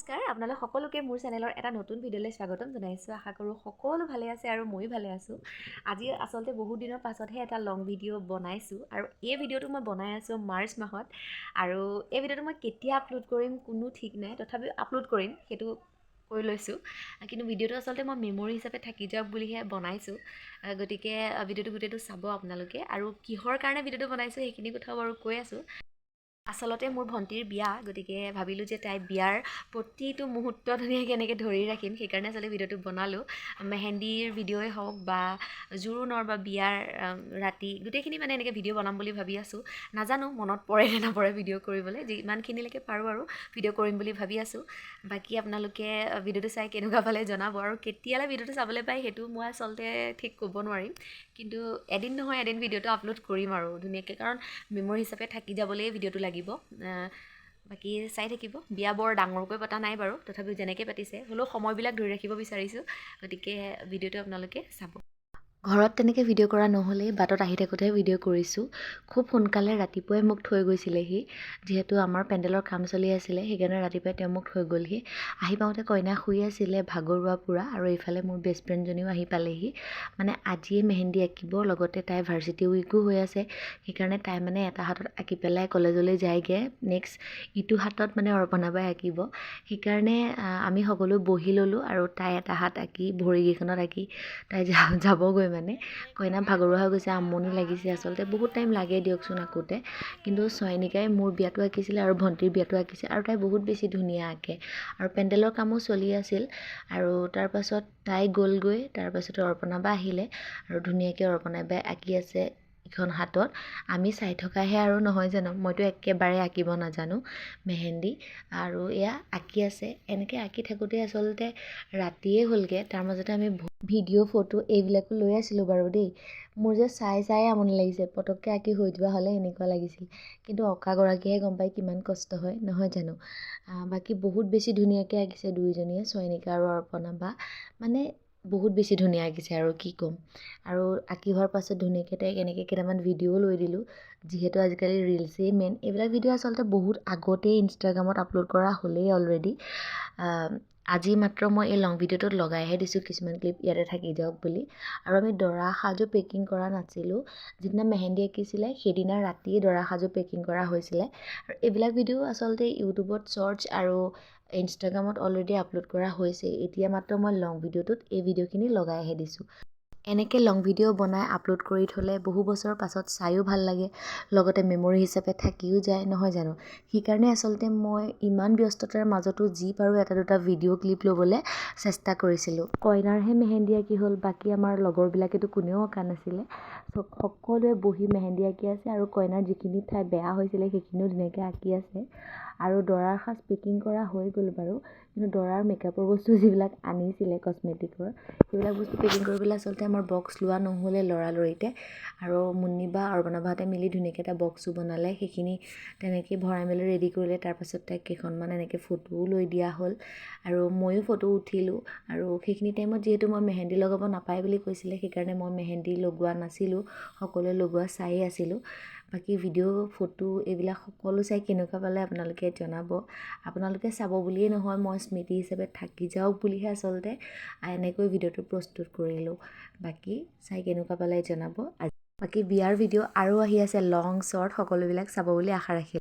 নমস্কাৰ আপোনালোক সকলোকে মোৰ চেনেলৰ এটা নতুন ভিডিঅ'লৈ স্বাগতম জনাইছোঁ। আশা কৰোঁ সকলো ভালে আছে আৰু ময়ো ভালে আছোঁ। আজি আচলতে বহুত দিনৰ পাছতহে এটা লং ভিডিঅ' বনাইছোঁ আৰু এই ভিডিঅ'টো মই বনাই আছোঁ মাৰ্চ মাহত। আৰু এই ভিডিঅ'টো মই কেতিয়া আপলোড কৰিম কোনো ঠিক নাই, তথাপিও আপলোড কৰিম সেইটো কৰি লৈছোঁ। কিন্তু ভিডিঅ'টো আচলতে মই মেমৰি হিচাপে থাকি যাওক বুলিহে বনাইছোঁ। গতিকে ভিডিঅ'টো গোটেইটো চাব আপোনালোকে। আৰু কিহৰ কাৰণে ভিডিঅ'টো বনাইছোঁ সেইখিনি কথাও বাৰু কৈ আছোঁ। আচলতে মোৰ ভণ্টিৰ বিয়া, গতিকে ভাবিলোঁ যে তাই বিয়াৰ প্ৰতিটো মুহূৰ্ত ধুনীয়াকৈ এনেকৈ ধৰি ৰাখিম, সেইকাৰণে আচলতে ভিডিঅ'টো বনালোঁ। মেহেন্দিৰ ভিডিঅ'ই হওক বা জোৰোণৰ বা বিয়াৰ ৰাতি গোটেইখিনি মানে এনেকৈ ভিডিঅ' বনাম বুলি ভাবি আছোঁ। নাজানো মনত পৰে নে নপৰে ভিডিঅ' কৰিবলৈ, যিমানখিনিলৈকে পাৰোঁ আৰু ভিডিঅ' কৰিম বুলি ভাবি আছোঁ। বাকী আপোনালোকে ভিডিঅ'টো চাই কেনেকুৱা পালে জনাব, আৰু কেতিয়ালৈ ভিডিঅ'টো চাবলৈ পায় সেইটো মই আচলতে ঠিক ক'ব নোৱাৰিম। কিন্তু এদিন নহয় এদিন ভিডিঅ'টো আপলোড কৰিম আৰু ধুনীয়াকৈ, কাৰণ মেমৰি হিচাপে থাকি যাবলৈ ভিডিঅ'টো লাগিব। বাকী চাই থাকিব। বিয়া বৰ ডাঙৰকৈ পতা নাই বাৰু, তথাপিও যেনেকৈ পাতিছে হ'লেও সময়বিলাক ধৰি ৰাখিব বিচাৰিছোঁ। গতিকে ভিডিঅ'টো আপোনালোকে চাব। ঘৰত তেনেকৈ ভিডিঅ' কৰা নহ'লেই, বাটত আহি থাকোঁতেহে ভিডিঅ' কৰিছোঁ। খুব সোনকালে ৰাতিপুৱাই মোক থৈ গৈছিলেহি, যিহেতু আমাৰ পেণ্ডেলৰ কাম চলি আছিলে, সেইকাৰণে ৰাতিপুৱাই তেওঁ মোক থৈ গ'লহি। আহি পাওঁতে কইনা শুই আছিলে ভাগৰুৱা পূৰা, আৰু এইফালে মোৰ বেষ্ট ফ্ৰেণ্ডজনীও আহি পালেহি। মানে আজিয়ে মেহেন্দি আঁকিব, লগতে তাই ভাৰ্চিটি উইকো হৈ আছে, সেইকাৰণে তাই মানে এটা হাতত আঁকি পেলাই কলেজলৈ যায়গৈ, নেক্সট ইটো হাতত মানে অৰ্পণা বাই আঁকিব। সেইকাৰণে আমি সকলো বহি ল'লোঁ আৰু তাই এটা হাত আঁকি ভৰিকেইখনত আঁকি তাই যাবগৈ। মানে কইনা ভাগৰুৱা হৈ গৈছে, আমনি লাগিছে। আচলতে বহুত টাইম লাগে দিয়কচোন আঁকোতে, কিন্তু চয়নিকাই মোৰ বিয়াটো আঁকিছিলে আৰু ভণ্টিৰ বিয়াটো আঁকিছে, আৰু তাই বহুত বেছি ধুনীয়া আঁকে। আৰু পেণ্ডেলৰ কামো চলি আছিল, আৰু তাৰপাছত তাই গ'লগৈ। তাৰপাছতে অৰ্পণা বা আহিলে আৰু ধুনীয়াকৈ অৰ্পণা বাই আঁকি আছে ইখন হাতত। আমি চাই থকাহে আৰু নহয় জানো, মইতো একেবাৰে আঁকিব নাজানো মেহেন্দি। আৰু এয়া আঁকি আছে, এনেকৈ আঁকি থাকোঁতে আচলতে ৰাতিয়ে হ'লগৈ। তাৰ মাজতে আমি ভিডিঅ' ফটো এইবিলাকো লৈ আছিলোঁ বাৰু দেই। মোৰ যে চাই আমনি লাগিছে, পটককৈ আঁকি হৈ যোৱা হ'লে এনেকুৱা লাগিছিল, কিন্তু অঁকাগৰাকীয়েহে গম পায় কিমান কষ্ট হয়, নহয় জানো। বাকী বহুত বেছি ধুনীয়াকৈ আঁকিছে দুয়োজনীয়ে, চয়নিকা আৰু অৰ্পণা বা। মানে বহুত বেছি ধুনীয়া আঁকিছে আৰু কি ক'ম। আৰু আঁকি হোৱাৰ পাছত ধুনীয়াকৈ তাইক এনেকৈ কেইটামান ভিডিঅ'ও লৈ দিলোঁ, যিহেতু আজিকালি ৰিলছেই মেইন। এইবিলাক ভিডিঅ' আচলতে বহুত আগতেই ইনষ্টাগ্ৰামত আপলোড কৰা হ'লেই অলৰেডি। আজি মাত্ৰ মই এই লং ভিডিঅ'টোত লগাইহে দিছোঁ কিছুমান ক্লিপ ইয়াতে থাকি যাওক বুলি। আৰু আমি দৰা সাজো পেকিং কৰা নাছিলোঁ, যিদিনা মেহেন্দি আঁকিছিলে সেইদিনা ৰাতিয়ে দৰা সাজো পেকিং কৰা হৈছিলে। আৰু এইবিলাক ভিডিঅ' আচলতে ইউটিউবত শ্বৰ্টছ আৰু ইনষ্টাগ্ৰামত অলৰেডি আপলোড কৰা হৈছে। এতিয়া মাত্ৰ মই লং ভিডিঅ'টোত এই ভিডিঅ'খিনি লগাইহে দিছোঁ। এনেকৈ লং ভিডিঅ' বনাই আপলোড কৰি থ'লে বহু বছৰৰ পাছত চায়ো ভাল লাগে, লগতে মেমৰি হিচাপে থাকিও যায়, নহয় জানো। সেইকাৰণে আচলতে মই ইমান ব্যস্ততাৰ মাজতো যি পাৰোঁ এটা দুটা ভিডিঅ' ক্লিপ ল'বলৈ চেষ্টা কৰিছিলোঁ। কইনাৰহে মেহেন্দি আঁকি হ'ল, বাকী আমাৰ লগৰবিলাকেতো কোনেও অঁকা নাছিলে। সকলোৱে বহি মেহেন্দি আঁকি আছে, আৰু কইনাৰ যিখিনি ঠাই বেয়া হৈছিলে সেইখিনিও ধুনীয়াকৈ আঁকি আছে। আৰু দৰাৰ সাজ পেকিং কৰা হৈ গ'ল বাৰু, কিন্তু দৰাৰ মেকআপৰ বস্তু যিবিলাক আনিছিলে কছমেটিকৰ, সেইবিলাক বস্তু পেকিং কৰিবলৈ আচলতে আমাৰ বক্স লোৱা নহ'লে লৰালৰিতে। আৰু মুন্নি বা অৰ্পণা বাহঁতে মিলি ধুনীয়াকৈ এটা বক্সো বনালে, সেইখিনি তেনেকৈ ভৰাই মেলি ৰেডি কৰিলে। তাৰপাছত তাইক কেইখনমান এনেকৈ ফটোও লৈ দিয়া হ'ল, আৰু ময়ো ফটো উঠিলোঁ। আৰু সেইখিনি টাইমত যিহেতু মই মেহেন্দি লগাব নাপায় বুলি কৈছিলে, সেইকাৰণে মই মেহেন্দি লগোৱা নাছিলোঁ, সকলোৱে লগোৱা চায়েই আছিলোঁ। বাকী ভিডিঅ' ফটো এইবিলাক সকলো চাই কেনেকুৱা পালে আপোনালোকে জনাব। আপোনালোকে চাব বুলিয়েই নহয়, মই স্মৃতি হিচাপে থাকি যাওক বুলিহে আচলতে এনেকৈ ভিডিঅ'টো প্ৰস্তুত কৰিলোঁ। বাকী চাই কেনেকুৱা পালে জনাব। বাকী বিয়াৰ ভিডিঅ' আৰু আহি আছে, লং শ্বৰ্ট সকলোবিলাক চাব বুলি আশা ৰাখিলোঁ।